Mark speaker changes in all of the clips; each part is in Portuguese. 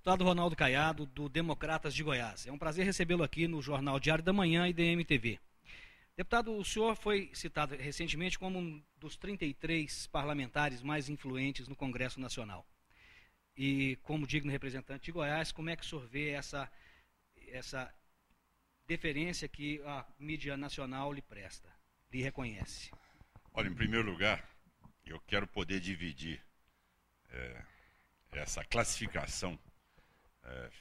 Speaker 1: Deputado Ronaldo Caiado, do Democratas de Goiás. É um prazer recebê-lo aqui no Jornal Diário da Manhã e DMTV. Deputado, o senhor foi citado recentemente como um dos 33 parlamentares mais influentes no Congresso Nacional. E como digno representante de Goiás, como é que o senhor vê essa deferência que a mídia nacional lhe presta, lhe reconhece?
Speaker 2: Olha, em primeiro lugar, eu quero poder dividir essa classificação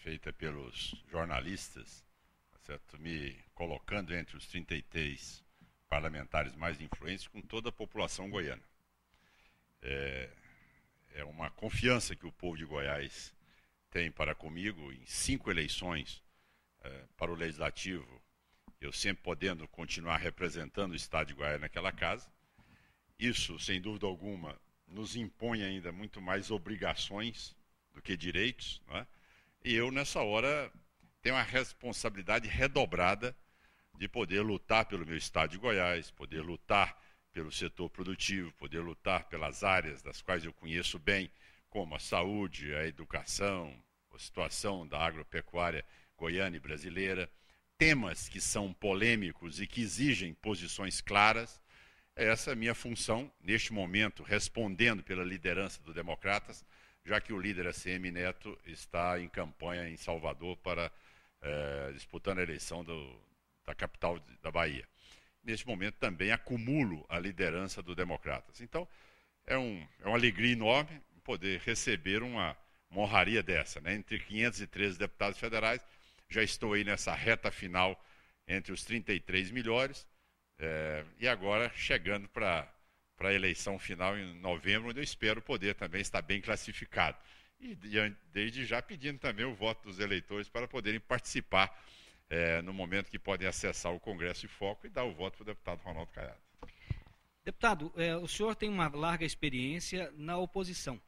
Speaker 2: feita pelos jornalistas, certo? Me colocando entre os 33 parlamentares mais influentes com toda a população goiana. É uma confiança que o povo de Goiás tem para comigo em 5 eleições para o Legislativo, eu sempre podendo continuar representando o Estado de Goiás naquela casa. Isso, sem dúvida alguma, nos impõe ainda muito mais obrigações do que direitos, não é? E eu, nessa hora, tenho a responsabilidade redobrada de poder lutar pelo meu Estado de Goiás, poder lutar pelo setor produtivo, poder lutar pelas áreas das quais eu conheço bem, como a saúde, a educação, a situação da agropecuária goiana e brasileira, temas que são polêmicos e que exigem posições claras. Essa é a minha função, neste momento, respondendo pela liderança do Democratas, já que o líder ACM Neto está em campanha em Salvador para disputando a eleição da capital da Bahia. Neste momento também acumulo a liderança do Democratas. Então, é uma alegria enorme poder receber uma honraria dessa, né? Entre 513 deputados federais, já estou aí nessa reta final entre os 33 melhores, e agora chegando para a eleição final em novembro, onde eu espero poder também estar bem classificado. E desde já pedindo também o voto dos eleitores para poderem participar no momento que podem acessar o Congresso em Foco e dar o voto para o deputado Ronaldo Caiado.
Speaker 1: Deputado, o senhor tem uma larga experiência na oposição.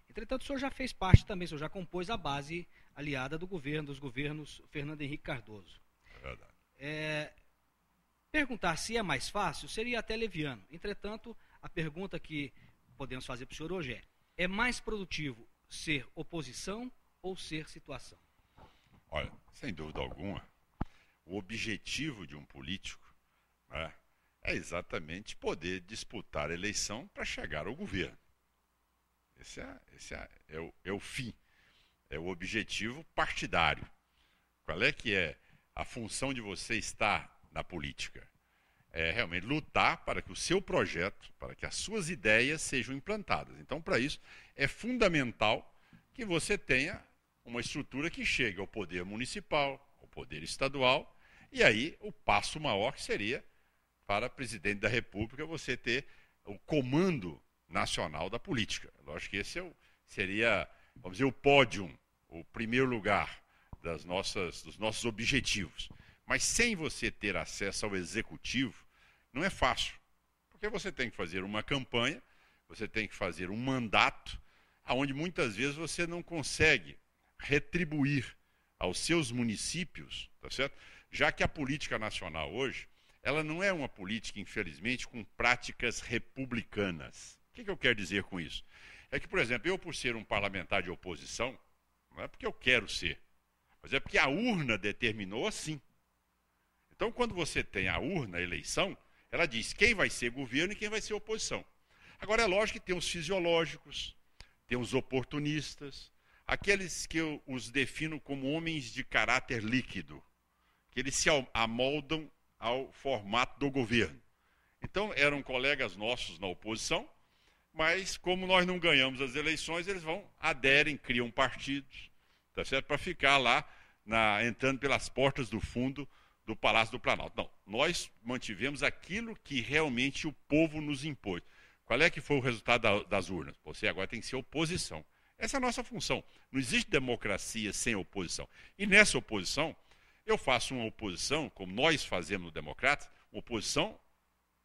Speaker 1: Entretanto, o senhor já fez parte também, o senhor já compôs a base aliada dos governos Fernando Henrique Cardoso.
Speaker 2: É verdade.
Speaker 1: Perguntar se é mais fácil seria até leviano. Entretanto, a pergunta que podemos fazer para o senhor hoje é mais produtivo ser oposição ou ser situação?
Speaker 2: Olha, sem dúvida alguma, o objetivo de um político, né, é exatamente poder disputar a eleição para chegar ao governo. Esse é o fim, é o objetivo partidário. Qual é que é a função de você estar na política? É realmente lutar para que o seu projeto, para que as suas ideias sejam implantadas. Então, para isso, é fundamental que você tenha uma estrutura que chegue ao poder municipal, ao poder estadual, e aí o passo maior que seria para presidente da República você ter o comando nacional da política. Lógico que esse seria, vamos dizer, o pódio, o primeiro lugar dos nossos objetivos. Mas sem você ter acesso ao executivo, não é fácil. Porque você tem que fazer uma campanha, você tem que fazer um mandato, onde muitas vezes você não consegue retribuir aos seus municípios, tá certo? Já que a política nacional hoje, ela não é uma política, infelizmente, com práticas republicanas. O que eu quero dizer com isso? É que, por exemplo, eu, por ser um parlamentar de oposição, não é porque eu quero ser, mas é porque a urna determinou assim. Então, quando você tem a urna, a eleição, ela diz quem vai ser governo e quem vai ser oposição. Agora, é lógico que tem os fisiológicos, tem os oportunistas, aqueles que eu os defino como homens de caráter líquido, que eles se amoldam ao formato do governo. Então, eram colegas nossos na oposição, mas como nós não ganhamos as eleições, eles aderem, criam partidos, tá certo? Para ficar lá, entrando pelas portas do fundo do Palácio do Planalto. Não, nós mantivemos aquilo que realmente o povo nos impôs. Qual é que foi o resultado das urnas? Você agora tem que ser oposição. Essa é a nossa função. Não existe democracia sem oposição. E nessa oposição, eu faço uma oposição, como nós fazemos no Democratas, uma oposição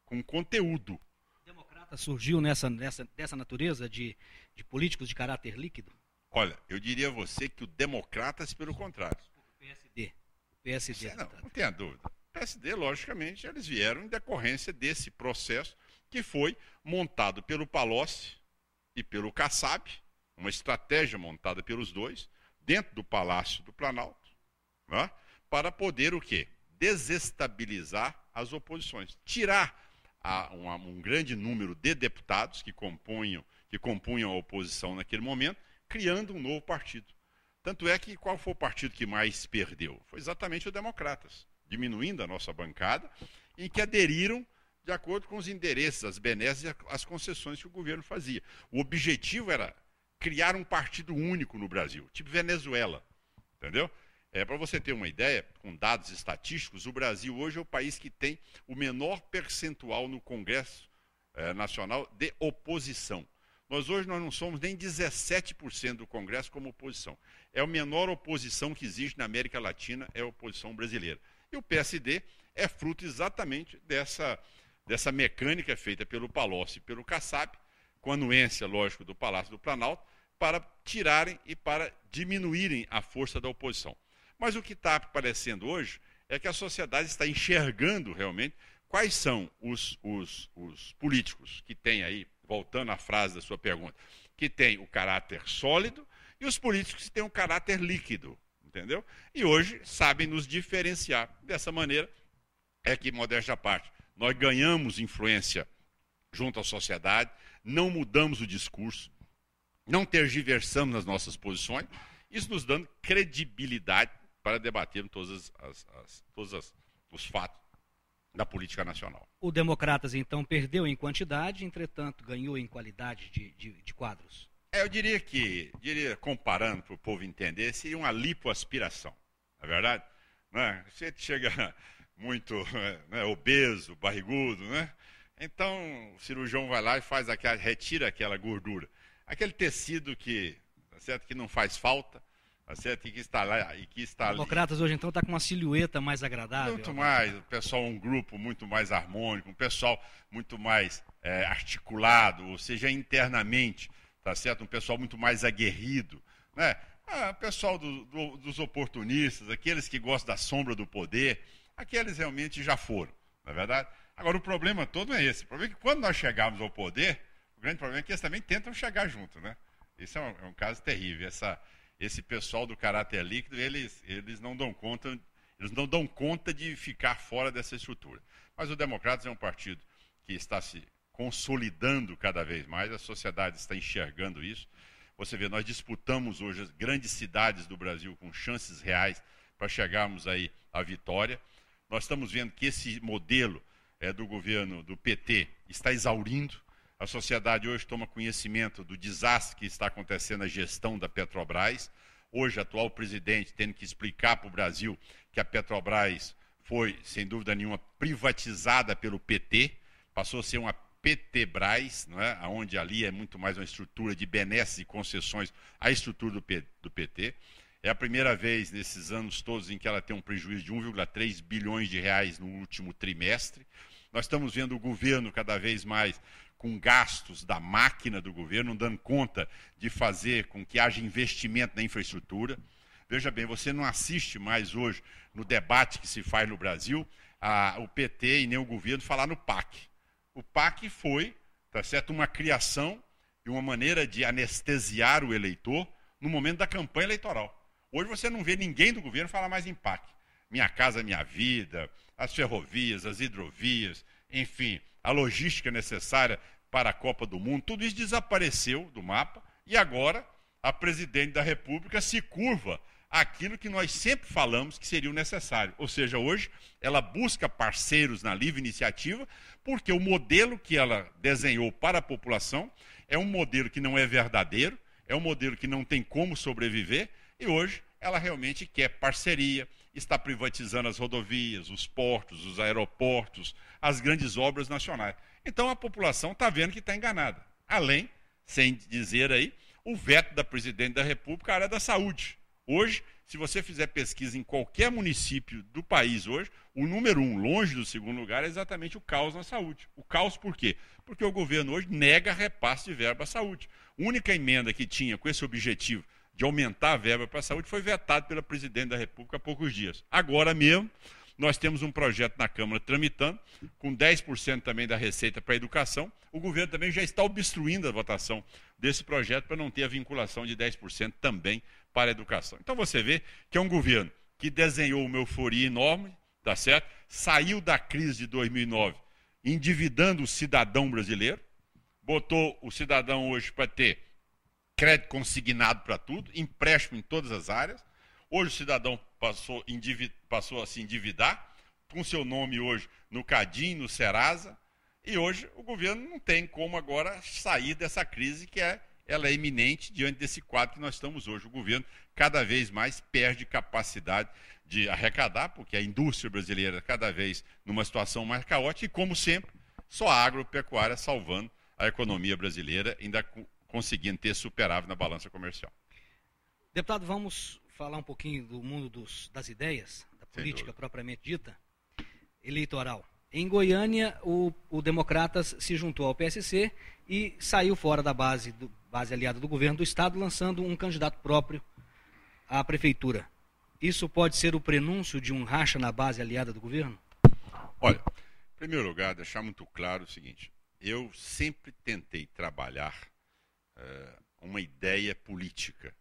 Speaker 2: com conteúdo.
Speaker 1: O Democrata surgiu dessa natureza de políticos de caráter líquido?
Speaker 2: Olha, eu diria a você que o Democratas, pelo contrário.
Speaker 1: O PSD.
Speaker 2: Não tenha dúvida. O PSD, logicamente, eles vieram em decorrência desse processo que foi montado pelo Palocci e pelo Kassab, uma estratégia montada pelos dois, dentro do Palácio do Planalto, né, para poder o quê? Desestabilizar as oposições, tirar um grande número de deputados que compunham a oposição naquele momento, criando um novo partido. Tanto é que qual foi o partido que mais perdeu? Foi exatamente o Democratas, diminuindo a nossa bancada, em que aderiram de acordo com os endereços, as benesses e as concessões que o governo fazia. O objetivo era criar um partido único no Brasil, tipo Venezuela, entendeu? Para você ter uma ideia, com dados estatísticos, o Brasil hoje é o país que tem o menor percentual no Congresso Nacional de oposição. Nós hoje não somos nem 17% do Congresso como oposição. É a menor oposição que existe na América Latina, é a oposição brasileira. E o PSD é fruto exatamente dessa mecânica feita pelo Palocci e pelo Kassab, com a anuência, lógico, do Palácio do Planalto, para tirarem e para diminuírem a força da oposição. Mas o que está aparecendo hoje é que a sociedade está enxergando realmente quais são os políticos que têm aí, voltando à frase da sua pergunta, que têm o caráter sólido e os políticos que têm um caráter líquido, entendeu? E hoje sabem nos diferenciar. Dessa maneira é que, modéstia à parte, nós ganhamos influência junto à sociedade, não mudamos o discurso, não tergiversamos nas nossas posições, isso nos dando credibilidade para debater todos os fatos da política nacional.
Speaker 1: O Democratas, então, perdeu em quantidade, entretanto, ganhou em qualidade de quadros?
Speaker 2: Eu diria, comparando para o povo entender, seria uma lipoaspiração, não é verdade? Né? Você chega muito obeso, barrigudo, né? Então o cirurgião vai lá e retira aquela gordura. Aquele tecido que não faz falta, tá certo? E que está lá e que está ali.
Speaker 1: Democratas hoje então está com uma silhueta mais agradável.
Speaker 2: Muito mais, o pessoal, um grupo muito mais harmônico, um pessoal muito mais articulado, ou seja, internamente, tá certo? Um pessoal muito mais aguerrido, né? O pessoal dos oportunistas, aqueles que gostam da sombra do poder, aqueles realmente já foram, não é verdade? Agora o problema todo é esse. O problema é que quando nós chegarmos ao poder, o grande problema é que eles também tentam chegar junto, né? Isso é um caso terrível. Esse pessoal do caráter líquido, eles não dão conta de ficar fora dessa estrutura. Mas o Democratas é um partido que está se consolidando cada vez mais, a sociedade está enxergando isso. Você vê, nós disputamos hoje as grandes cidades do Brasil com chances reais para chegarmos aí à vitória. Nós estamos vendo que esse modelo do governo do PT está exaurindo. A sociedade hoje toma conhecimento do desastre que está acontecendo na gestão da Petrobras. Hoje, o atual presidente tendo que explicar para o Brasil que a Petrobras foi, sem dúvida nenhuma, privatizada pelo PT, passou a ser uma Petrobras, não é? Onde ali é muito mais uma estrutura de benesses e concessões à estrutura do PT. É a primeira vez nesses anos todos em que ela tem um prejuízo de 1,3 bilhões de reais no último trimestre. Nós estamos vendo o governo cada vez mais com gastos da máquina do governo, não dando conta de fazer com que haja investimento na infraestrutura. Veja bem, você não assiste mais hoje, no debate que se faz no Brasil, o PT e nem o governo falar no PAC. O PAC foi, tá certo, uma criação e uma maneira de anestesiar o eleitor no momento da campanha eleitoral. Hoje você não vê ninguém do governo falar mais em PAC. Minha Casa Minha Vida, as ferrovias, as hidrovias, enfim, a logística necessária para a Copa do Mundo, tudo isso desapareceu do mapa e agora a presidente da República se curva àquilo que nós sempre falamos que seria o necessário. Ou seja, hoje ela busca parceiros na livre iniciativa porque o modelo que ela desenhou para a população é um modelo que não é verdadeiro, é um modelo que não tem como sobreviver e hoje ela realmente quer parceria, está privatizando as rodovias, os portos, os aeroportos, as grandes obras nacionais. Então a população está vendo que está enganada. Além, sem dizer aí, o veto da presidente da República à área da saúde. Hoje, se você fizer pesquisa em qualquer município do país hoje, o número 1, longe do segundo lugar, é exatamente o caos na saúde. O caos por quê? Porque o governo hoje nega repasse de verba à saúde. A única emenda que tinha com esse objetivo de aumentar a verba para a saúde foi vetada pela presidente da República há poucos dias. Agora mesmo, Nós temos um projeto na Câmara tramitando, com 10% também da receita para a educação. O governo também já está obstruindo a votação desse projeto para não ter a vinculação de 10% também para a educação. Então você vê que é um governo que desenhou uma euforia enorme, tá certo? Saiu da crise de 2009 endividando o cidadão brasileiro, botou o cidadão hoje para ter crédito consignado para tudo, empréstimo em todas as áreas. Hoje o cidadão passou a se endividar, com seu nome hoje no Cadim, no Serasa, e hoje o governo não tem como agora sair dessa crise ela é iminente diante desse quadro que nós estamos hoje. O governo cada vez mais perde capacidade de arrecadar, porque a indústria brasileira cada vez numa situação mais caótica e, como sempre, só a agropecuária salvando a economia brasileira, ainda conseguindo ter superávit na balança comercial.
Speaker 1: Deputado, vamos falar um pouquinho do mundo das ideias, da política propriamente dita, eleitoral. Em Goiânia, o Democratas se juntou ao PSC e saiu fora da base aliada do governo do Estado, lançando um candidato próprio à prefeitura. Isso pode ser o prenúncio de um racha na base aliada do governo?
Speaker 2: Olha, em primeiro lugar, deixar muito claro o seguinte: eu sempre tentei trabalhar uma ideia política,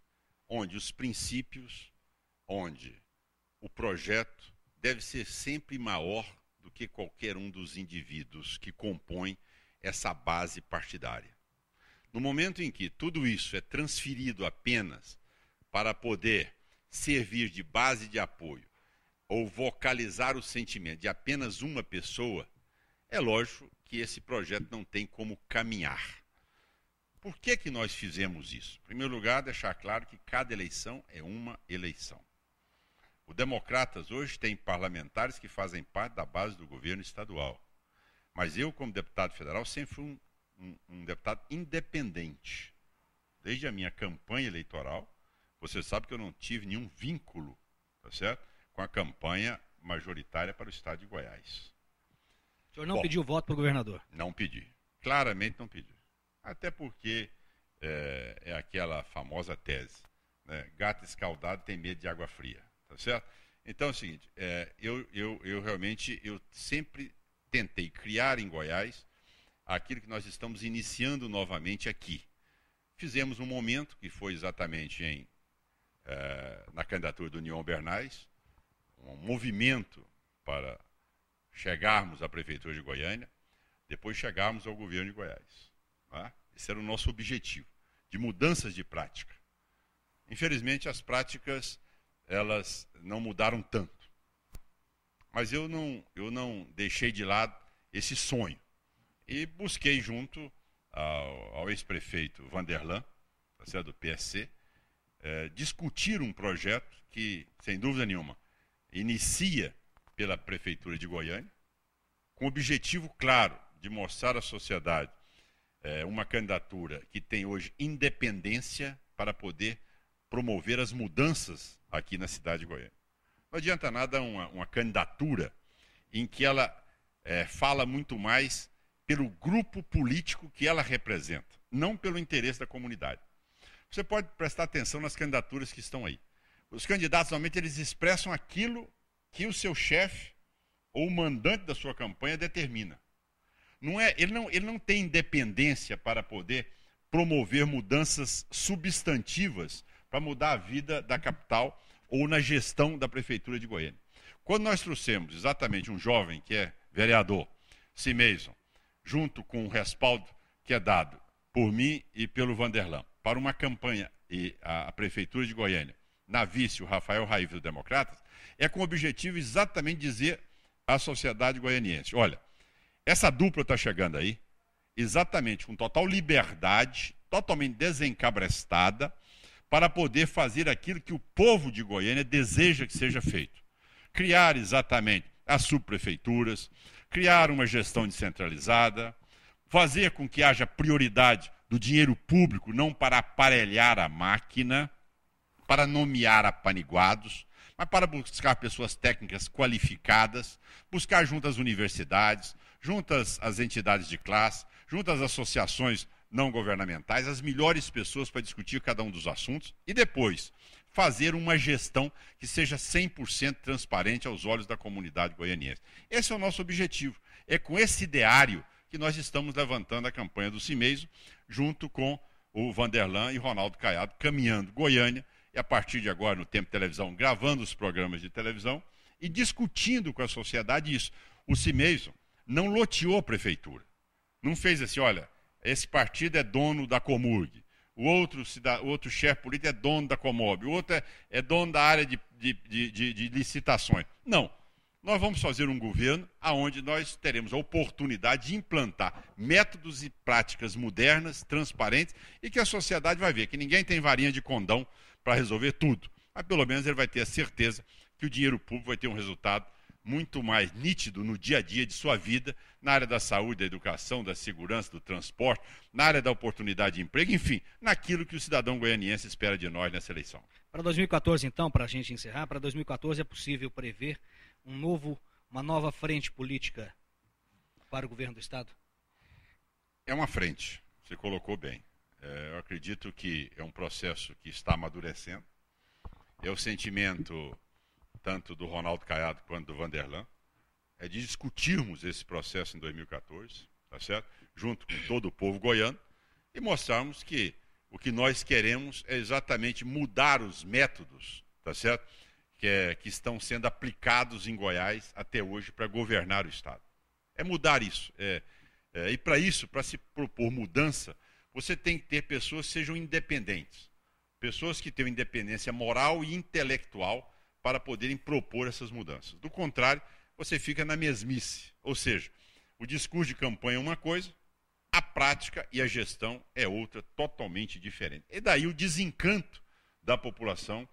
Speaker 2: onde os princípios, onde o projeto deve ser sempre maior do que qualquer um dos indivíduos que compõem essa base partidária. No momento em que tudo isso é transferido apenas para poder servir de base de apoio ou vocalizar o sentimento de apenas uma pessoa, é lógico que esse projeto não tem como caminhar. Por que nós fizemos isso? Em primeiro lugar, deixar claro que cada eleição é uma eleição. O Democratas hoje tem parlamentares que fazem parte da base do governo estadual. Mas eu, como deputado federal, sempre fui um deputado independente. Desde a minha campanha eleitoral, você sabe que eu não tive nenhum vínculo, tá certo, com a campanha majoritária para o estado de Goiás.
Speaker 1: O senhor não pediu voto para o governador?
Speaker 2: Não pedi. Claramente não pedi. Até porque é aquela famosa tese, né? Gato escaldado tem medo de água fria, tá certo? Então é o seguinte, eu realmente sempre tentei criar em Goiás aquilo que nós estamos iniciando novamente aqui. Fizemos um momento que foi exatamente na candidatura do União Bernais, um movimento para chegarmos à Prefeitura de Goiânia, depois chegarmos ao governo de Goiás. Tá? Esse era o nosso objetivo, de mudanças de prática. Infelizmente, as práticas elas não mudaram tanto. Mas eu não deixei de lado esse sonho. E busquei junto ao ex-prefeito Vanderlan, do PSC, discutir um projeto que, sem dúvida nenhuma, inicia pela Prefeitura de Goiânia, com o objetivo claro de mostrar à sociedade uma candidatura que tem hoje independência para poder promover as mudanças aqui na cidade de Goiânia. Não adianta nada uma candidatura em que ela fala muito mais pelo grupo político que ela representa, não pelo interesse da comunidade. Você pode prestar atenção nas candidaturas que estão aí. Os candidatos, normalmente, eles expressam aquilo que o seu chefe ou o mandante da sua campanha determina. Ele não tem independência para poder promover mudanças substantivas para mudar a vida da capital ou na gestão da Prefeitura de Goiânia. Quando nós trouxemos exatamente um jovem que é vereador, Cimeison, junto com o respaldo que é dado por mim e pelo Vanderlan, para uma campanha e a Prefeitura de Goiânia, na vice, o Rafael Raiva do Democratas, é com o objetivo exatamente de dizer à sociedade goianiense: olha, essa dupla está chegando aí, exatamente com total liberdade, totalmente desencabrestada, para poder fazer aquilo que o povo de Goiânia deseja que seja feito. Criar exatamente as subprefeituras, criar uma gestão descentralizada, fazer com que haja prioridade do dinheiro público, não para aparelhar a máquina, para nomear apaniguados, mas para buscar pessoas técnicas qualificadas, buscar junto às universidades, junto às entidades de classe, junto às associações não governamentais, as melhores pessoas para discutir cada um dos assuntos e depois fazer uma gestão que seja 100% transparente aos olhos da comunidade goianiense. Esse é o nosso objetivo. É com esse ideário que nós estamos levantando a campanha do Cimeiro, junto com o Vanderlan e Ronaldo Caiado, caminhando Goiânia, e a partir de agora, no Tempo de Televisão, gravando os programas de televisão e discutindo com a sociedade isso. O Cimeiro não loteou a prefeitura. Não fez assim, olha, esse partido é dono da Comurg, o outro chefe político é dono da Comob, o outro é dono da área de licitações. Não. Nós vamos fazer um governo onde nós teremos a oportunidade de implantar métodos e práticas modernas, transparentes, e que a sociedade vai ver que ninguém tem varinha de condão para resolver tudo. Mas pelo menos ele vai ter a certeza que o dinheiro público vai ter um resultado muito mais nítido no dia a dia de sua vida, na área da saúde, da educação, da segurança, do transporte, na área da oportunidade de emprego, enfim, naquilo que o cidadão goianiense espera de nós nessa eleição.
Speaker 1: Para 2014, então, para a gente encerrar, para 2014 é possível prever uma nova frente política para o governo do Estado?
Speaker 2: É uma frente, você colocou bem. Eu acredito que é um processo que está amadurecendo. É o sentimento tanto do Ronaldo Caiado quanto do Vanderlan, é de discutirmos esse processo em 2014, tá certo? Junto com todo o povo goiano, e mostrarmos que o que nós queremos é exatamente mudar os métodos, tá certo? Que estão sendo aplicados em Goiás até hoje para governar o Estado. É mudar isso. E para isso, para se propor mudança, você tem que ter pessoas que sejam independentes. Pessoas que tenham independência moral e intelectual para poderem propor essas mudanças. Do contrário, você fica na mesmice. Ou seja, o discurso de campanha é uma coisa, a prática e a gestão é outra, totalmente diferente. E daí o desencanto da população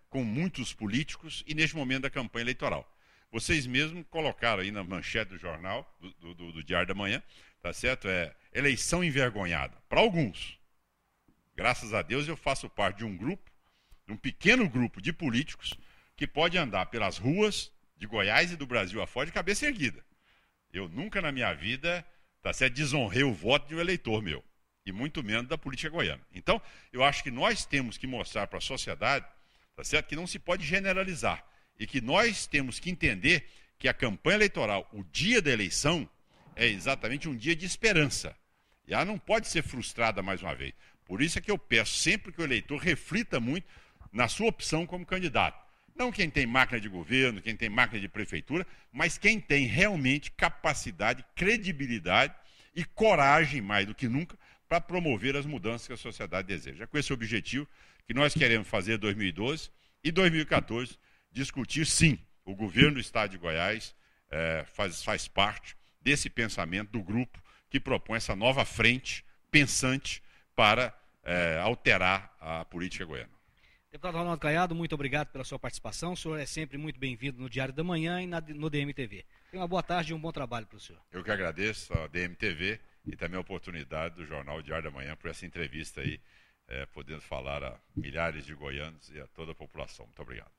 Speaker 2: com muitos políticos e neste momento da campanha eleitoral. Vocês mesmos colocaram aí na manchete do jornal, do Diário da Manhã, tá certo? Eleição envergonhada. Para alguns. Graças a Deus eu faço parte de um grupo, de um pequeno grupo de políticos que pode andar pelas ruas de Goiás e do Brasil afora de cabeça erguida. Eu nunca na minha vida, tá certo, desonrei o voto de um eleitor meu, e muito menos da política goiana. Então, eu acho que nós temos que mostrar para a sociedade, tá certo, que não se pode generalizar, e que nós temos que entender que a campanha eleitoral, o dia da eleição, é exatamente um dia de esperança. E ela não pode ser frustrada mais uma vez. Por isso é que eu peço sempre que o eleitor reflita muito na sua opção como candidato. Não quem tem máquina de governo, quem tem máquina de prefeitura, mas quem tem realmente capacidade, credibilidade e coragem, mais do que nunca, para promover as mudanças que a sociedade deseja. É com esse objetivo que nós queremos fazer 2012 e 2014, discutir, sim, o governo do Estado de Goiás faz parte desse pensamento do grupo que propõe essa nova frente pensante para alterar a política goiana.
Speaker 1: Deputado Ronaldo Caiado, muito obrigado pela sua participação. O senhor é sempre muito bem-vindo no Diário da Manhã e no DMTV. Tenha uma boa tarde e um bom trabalho para o senhor.
Speaker 2: Eu que agradeço a DMTV e também a oportunidade do jornal Diário da Manhã por essa entrevista aí, podendo falar a milhares de goianos e a toda a população. Muito obrigado.